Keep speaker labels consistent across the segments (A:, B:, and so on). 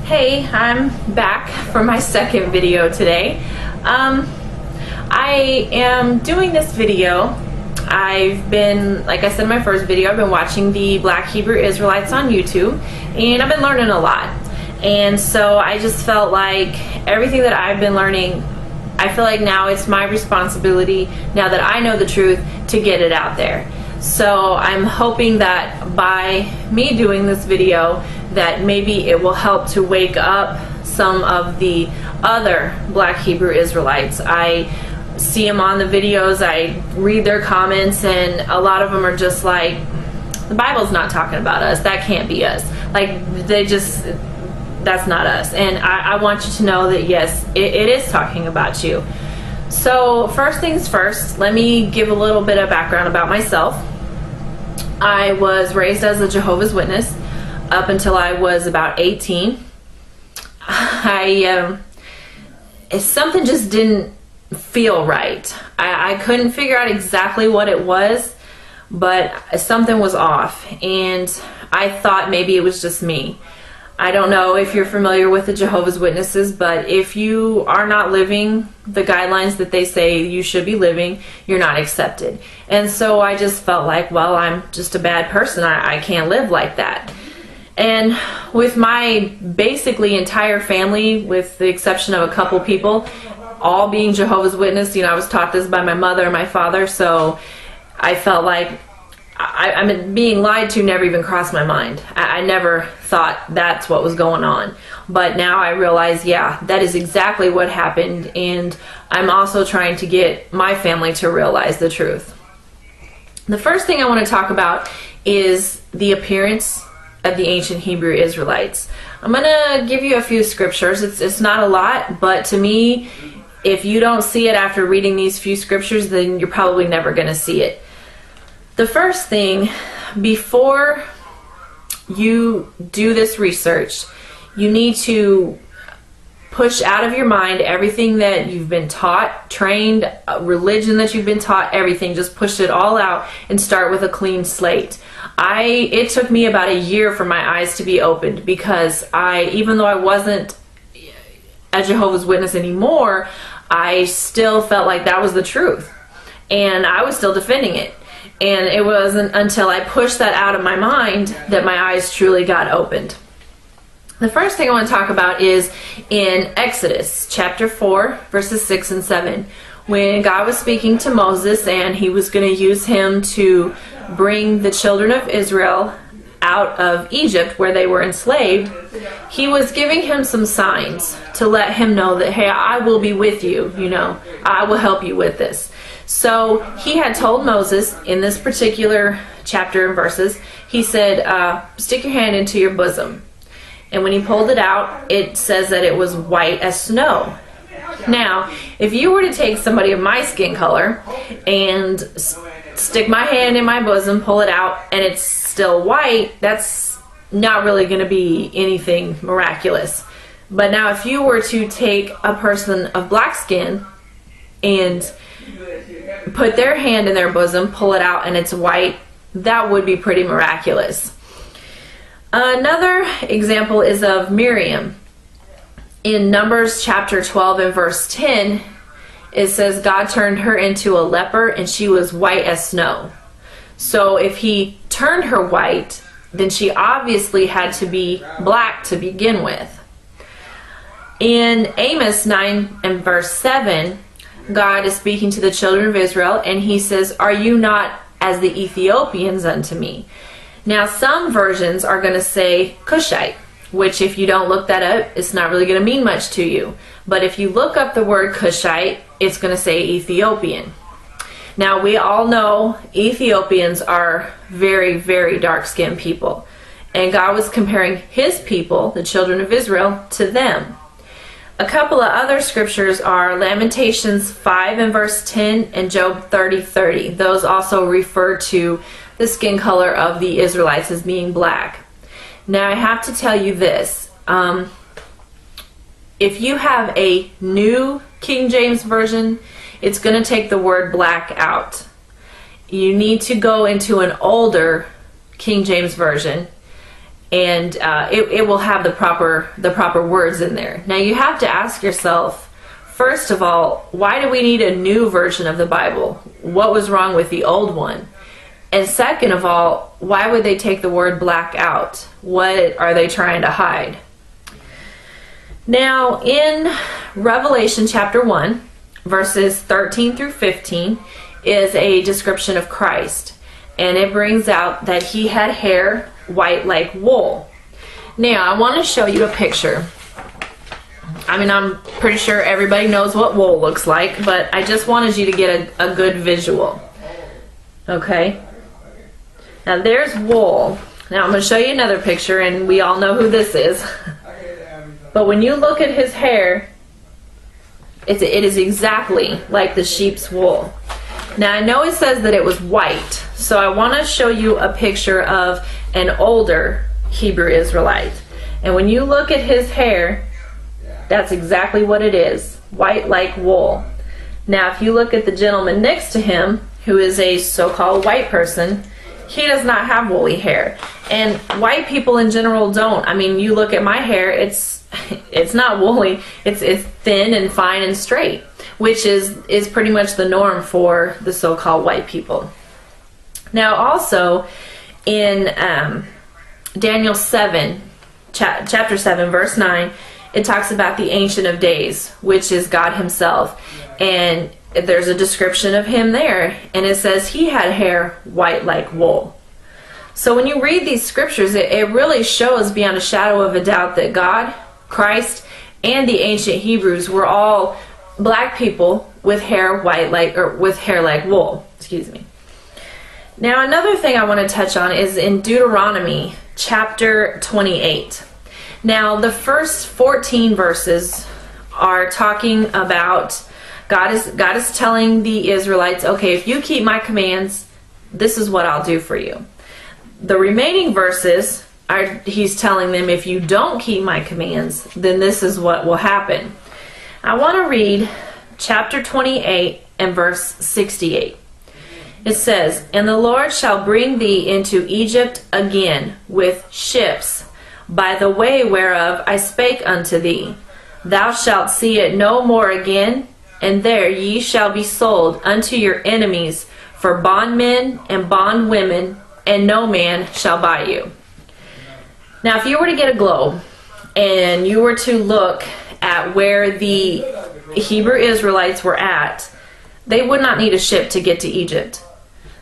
A: Hey, I'm back for my second video today. I am doing this video. I've been, like I said in my first video, I've been watching the Black Hebrew Israelites on YouTube, and I've been learning a lot. And so I just felt like everything that I've been learning, I feel like now it's my responsibility, now that I know the truth, to get it out there. So I'm hoping that by me doing this video, that maybe it will help to wake up some of the other Black Hebrew Israelites. I see them on the videos, I read their comments, and a lot of them are just like, the Bible's not talking about us, that can't be us. Like, that's not us. And I want you to know that yes, it is talking about you. So first things first, let me give a little bit of background about myself. I was raised as a Jehovah's Witness up until I was about 18. Something just didn't feel right. I couldn't figure out exactly what it was, but something was off, and I thought maybe it was just me. I don't know if you're familiar with the Jehovah's Witnesses, but if you are not living the guidelines that they say you should be living, you're not accepted. And so I just felt like, well, I'm just a bad person. I can't live like that. And with my basically entire family, with the exception of a couple people, all being Jehovah's Witness, I was taught this by my mother and my father, so I felt like I mean, being lied to never even crossed my mind. I never thought that's what was going on. But now I realize, yeah, that is exactly what happened, and I'm also trying to get my family to realize the truth. The first thing I want to talk about is the appearance of the ancient Hebrew Israelites. I'm going to give you a few scriptures. It's not a lot, but to me, if you don't see it after reading these few scriptures, then you're probably never going to see it. The first thing, before you do this research, you need to push out of your mind everything that you've been taught, trained, religion that you've been taught, everything. Just push it all out and start with a clean slate. It took me about a year for my eyes to be opened, because even though I wasn't a Jehovah's Witness anymore, I still felt like that was the truth, and I was still defending it. And it wasn't until I pushed that out of my mind that my eyes truly got opened. The first thing I want to talk about is in Exodus chapter 4, verses 6 and 7. When God was speaking to Moses, and he was going to use him to bring the children of Israel out of Egypt, where they were enslaved, he was giving him some signs to let him know that, hey, I will be with you, I will help you with this. So he had told Moses in this particular chapter and verses, he said, stick your hand into your bosom. And when he pulled it out, it says that it was white as snow. Now, if you were to take somebody of my skin color and stick my hand in my bosom, pull it out, and it's still white, that's not really going to be anything miraculous. But now if you were to take a person of black skin and put their hand in their bosom, pull it out, and it's white, that would be pretty miraculous. Another example is of Miriam. In Numbers chapter 12 and verse 10, it says God turned her into a leper, and she was white as snow. So if he turned her white, then she obviously had to be black to begin with. In Amos 9 and verse 7, God is speaking to the children of Israel, and he says, are you not as the Ethiopians unto me? Now, some versions are going to say Cushite, which if you don't look that up, it's not really going to mean much to you. But if you look up the word Cushite, it's going to say Ethiopian. Now, we all know Ethiopians are very, very dark-skinned people. And God was comparing his people, the children of Israel, to them. A couple of other scriptures are Lamentations 5 and verse 10 and Job 30:30. Those also refer to the skin color of the Israelites as being black. Now, I have to tell you this. If you have a new King James Version, it's going to take the word black out. You need to go into an older King James Version and it will have the proper words in there. Now you have to ask yourself, first of all, why do we need a new version of the Bible? What was wrong with the old one? And second of all, why would they take the word black out? What are they trying to hide? Now, in Revelation chapter 1, verses 13 through 15, is a description of Christ. And it brings out that he had hair white like wool. Now, I want to show you a picture. I mean, I'm pretty sure everybody knows what wool looks like, but I just wanted you to get a good visual. Okay? Now there's wool. Now I'm going to show you another picture, and we all know who this is. But when you look at his hair, it is exactly like the sheep's wool. Now I know it says that it was white, so I want to show you a picture of an older Hebrew Israelite. And when you look at his hair, that's exactly what it is, white like wool. Now if you look at the gentleman next to him, who is a so-called white person, he does not have woolly hair. And white people in general don't. I mean, you look at my hair, it's not woolly. It's thin and fine and straight, which is pretty much the norm for the so-called white people. Now also in Daniel 7, chapter 7, verse 9, it talks about the Ancient of Days, which is God himself. And there's a description of him there, and it says he had hair white like wool. So when you read these scriptures, it really shows beyond a shadow of a doubt that God, Christ, and the ancient Hebrews were all black people with hair like wool. Excuse me. Now another thing I want to touch on is in Deuteronomy chapter 28. Now the first 14 verses are talking about God is telling the Israelites, okay, if you keep my commands, this is what I'll do for you. The remaining verses he's telling them, if you don't keep my commands, then this is what will happen. I want to read chapter 28 and verse 68. It says, "And the Lord shall bring thee into Egypt again with ships, by the way whereof I spake unto thee. Thou shalt see it no more again, and there ye shall be sold unto your enemies for bondmen and bondwomen, and no man shall buy you." Now if you were to get a globe and you were to look at where the Hebrew Israelites were at, they would not need a ship to get to Egypt.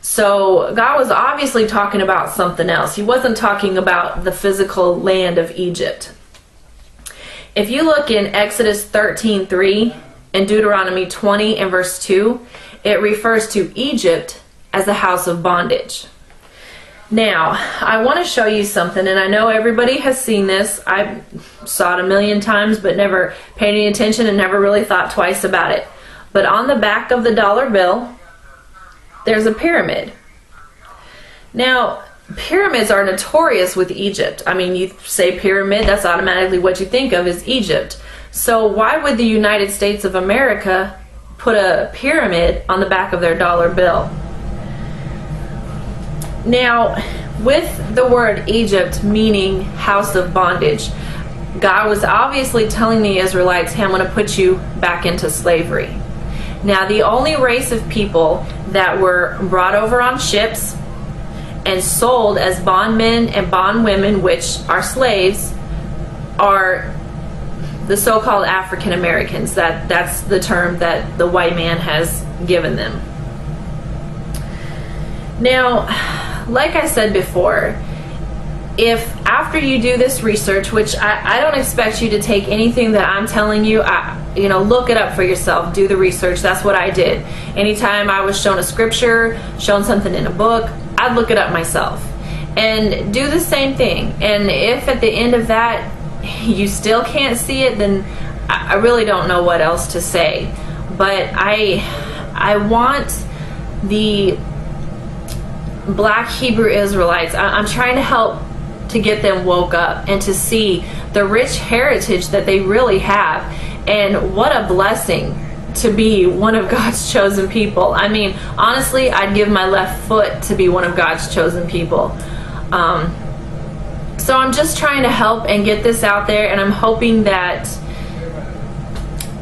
A: So God was obviously talking about something else. He wasn't talking about the physical land of Egypt. If you look in Exodus 13:3 and Deuteronomy 20 and verse 2, it refers to Egypt as a house of bondage. Now, I want to show you something, and I know everybody has seen this. I saw it a million times, but never paid any attention and never really thought twice about it. But on the back of the dollar bill, there's a pyramid. Now, pyramids are notorious with Egypt. I mean, you say pyramid, that's automatically what you think of is Egypt. So why would the United States of America put a pyramid on the back of their dollar bill? Now, with the word Egypt meaning house of bondage, God was obviously telling the Israelites, hey, I'm going to put you back into slavery. Now, the only race of people that were brought over on ships and sold as bondmen and bondwomen, which are slaves, are the so-called African Americans. That's the term that the white man has given them. Now, like I said before, if after you do this research, which I don't expect you to take anything that I'm telling you, look it up for yourself, do the research. That's what I did. Anytime I was shown a scripture, shown something in a book, I'd look it up myself and do the same thing. And if at the end of that you still can't see it, then I really don't know what else to say. But I want the Black Hebrew Israelites, I'm trying to help to get them woke up and to see the rich heritage that they really have, and what a blessing to be one of God's chosen people. I mean, honestly, I'd give my left foot to be one of God's chosen people. So I'm just trying to help and get this out there, and I'm hoping that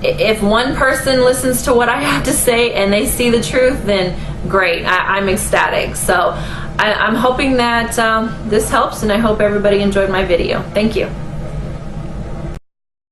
A: if one person listens to what I have to say and they see the truth, then great. I'm ecstatic. So I'm hoping that this helps, and I hope everybody enjoyed my video. Thank you.